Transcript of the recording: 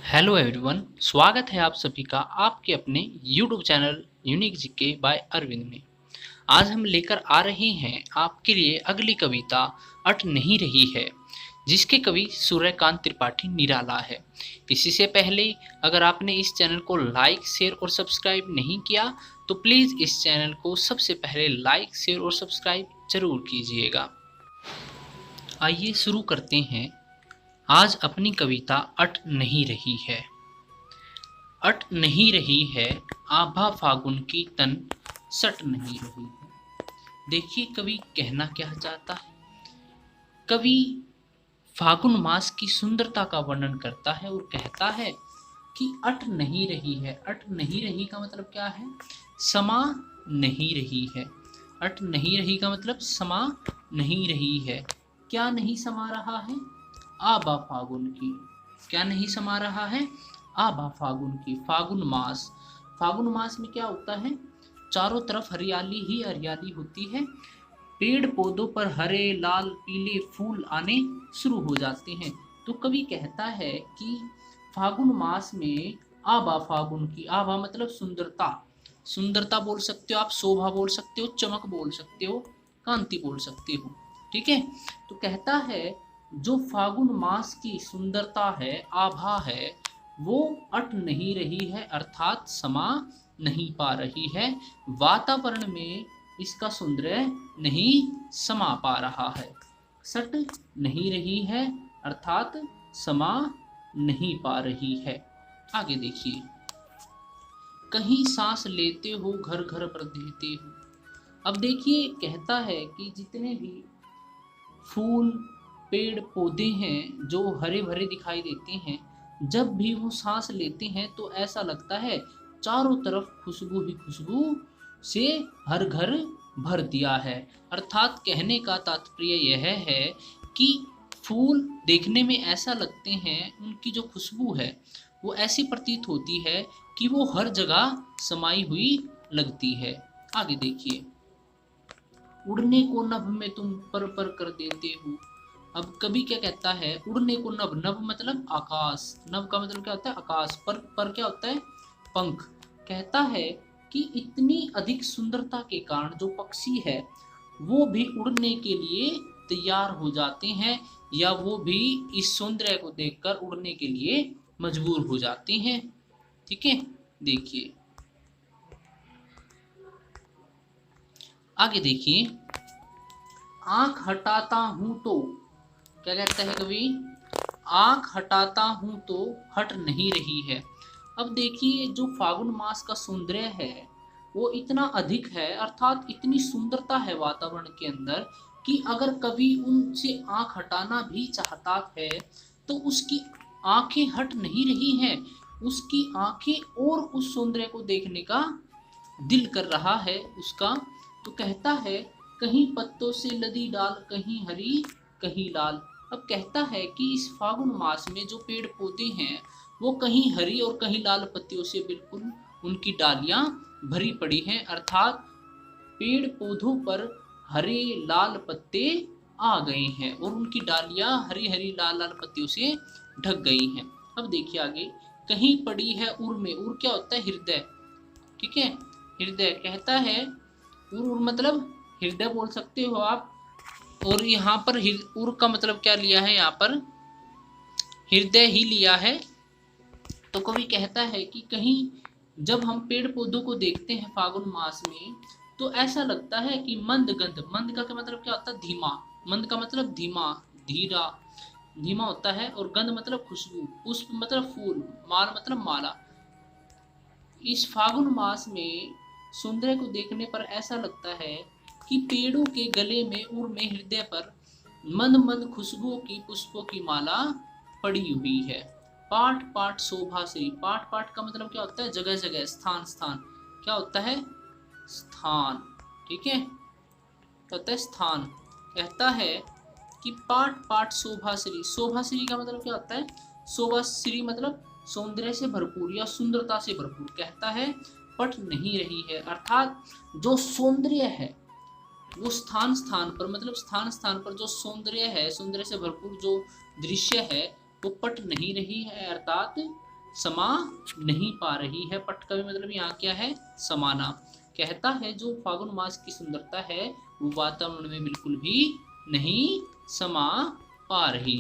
Hello everyone, स्वागत है आप सभी का आपके अपने YouTube channel unique GK by Arvind में। आज हम लेकर आ रहे हैं आपके लिए अगली कविता अट नहीं रही है, जिसके कवि सूर्यकांत त्रिपाठी निराला है। इसी से पहले अगर आपने इस चैनल को लाइक, शेयर और सब्सक्राइब नहीं किया तो प्लीज़ इस चैनल को सबसे पहले लाइक, शेयर और सब्सक्राइब जरूर कीजिएगा। आइए शुरू करते हैं। आज अपनी कविता अट नहीं रही है। अट नहीं रही है आभा फागुन की तन सट नहीं रही है। देखिए कवि कहना क्या चाहता है। कवि फागुन मास की सुंदरता का वर्णन करता है और कहता है कि अट नहीं रही है। अट नहीं रही का मतलब क्या है? समा नहीं रही है। अट नहीं रही का मतलब समा नहीं रही है। क्या नहीं समा रहा है? आबा फागुन की। क्या नहीं समा रहा है? आबा फागुन की। फागुन मास, फागुन मास में क्या होता है? चारों तरफ हरियाली ही हरियाली होती है। पेड़ पौधों पर हरे, लाल, पीले फूल आने शुरू हो जाते हैं। तो कवि कहता है कि फागुन मास में आबा फागुन की। आबा मतलब सुंदरता। सुंदरता बोल सकते हो आप, शोभा बोल सकते हो, चमक बोल सकते हो, कांति बोल सकते हो। ठीक है। तो कहता है जो फागुन मास की सुंदरता है, आभा है, वो अट नहीं रही है, अर्थात समा नहीं पा रही है। वातावरण में इसका सौंदर्य नहीं समा पा रहा है। सट नहीं रही है अर्थात समा नहीं पा रही है। आगे देखिए। कहीं सांस लेते हो, घर घर पर देते हो। अब देखिए कहता है कि जितने भी फूल, पेड़ पौधे हैं जो हरे भरे दिखाई देते हैं, जब भी वो सांस लेते हैं तो ऐसा लगता है चारों तरफ खुशबू ही खुशबू से हर घर भर दिया है। अर्थात कहने का तात्पर्य यह है कि फूल देखने में ऐसा लगते हैं, उनकी जो खुशबू है वो ऐसी प्रतीत होती है कि वो हर जगह समाई हुई लगती है। आगे देखिए। उड़ने को नभ में तुम पर पर कर देते हो। अब कवि क्या कहता है? उड़ने को नभ, नभ मतलब आकाश, नभ का मतलब क्या होता है? आकाश। पर क्या होता है? पंख। कहता है कि इतनी अधिक सुंदरता के कारण जो पक्षी है वो भी उड़ने के लिए तैयार हो जाते हैं, या वो भी इस सौंदर्य को देखकर उड़ने के लिए मजबूर हो जाते हैं। ठीक है। देखिए आगे देखिए। आंख हटाता हूं तो, क्या कहता है कवि? आंख हटाता हूं तो हट नहीं रही है। अब देखिए जो फागुन मास का सौंदर्य है वो इतना अधिक है, अर्थात इतनी सुंदरता है वातावरण के अंदर कि अगर कवि उनसे आंख हटाना भी चाहता है तो उसकी आंखें हट नहीं रही हैं। उसकी आंखें और उस सौंदर्य को देखने का दिल कर रहा है उसका। तो कहता है कहीं पत्तों से लदी डाल, कहीं हरी कहीं लाल। अब कहता है कि इस फागुन मास में जो पेड़ पौधे हैं वो कहीं हरी और कहीं लाल पत्तियों से बिल्कुल उनकी डालियां भरी पड़ी हैं, अर्थात पेड़ पौधों पर हरे लाल पत्ते आ गए हैं और उनकी डालियां हरी हरी लाल लाल पत्तियों से ढक गई हैं। अब देखिए आगे। कहीं पड़ी है उर में, उर क्या होता है? हृदय। ठीक है। हृदय कहता है, उर मतलब हृदय बोल सकते हो आप। और यहाँ पर उर का मतलब क्या लिया है? यहाँ पर हृदय ही लिया है। तो कवि कहता है कि कहीं जब हम पेड़ पौधों को देखते हैं फागुन मास में तो ऐसा लगता है कि मंद गंध, मंद का मतलब क्या होता है? धीमा। मंद का मतलब धीमा, धीरा, धीमा होता है। और गंध मतलब खुशबू, पुष्प मतलब फूल, माल मतलब माला। इस फागुन मास में सौंदर्य को देखने पर ऐसा लगता है कि पेड़ों के गले में, उर में, हृदय पर मंद मंद खुशबुओं की पुष्पों की माला पड़ी हुई है। पाठ पाठ शोभा श्री। पाठ पाठ का मतलब क्या होता है? जगह जगह, स्थान स्थान। क्या होता है? स्थान। ठीक है। क्या होता है? स्थान। कहता है कि पाठ पाठ शोभा श्री। शोभा श्री का मतलब क्या होता है? शोभा श्री मतलब सौंदर्य से भरपूर या सुंदरता से भरपूर। कहता है पट नहीं रही है, अर्थात जो सौंदर्य है वो स्थान स्थान पर, मतलब स्थान स्थान पर जो सौंदर्य है, सौंदर्य से भरपूर जो दृश्य है वो पट नहीं रही है, अर्थात समा नहीं पा रही है। पट का भी मतलब यहाँ क्या है, समाना। कहता है जो फागुन मास की सुंदरता है वो वातावरण में बिल्कुल भी नहीं समा पा रही।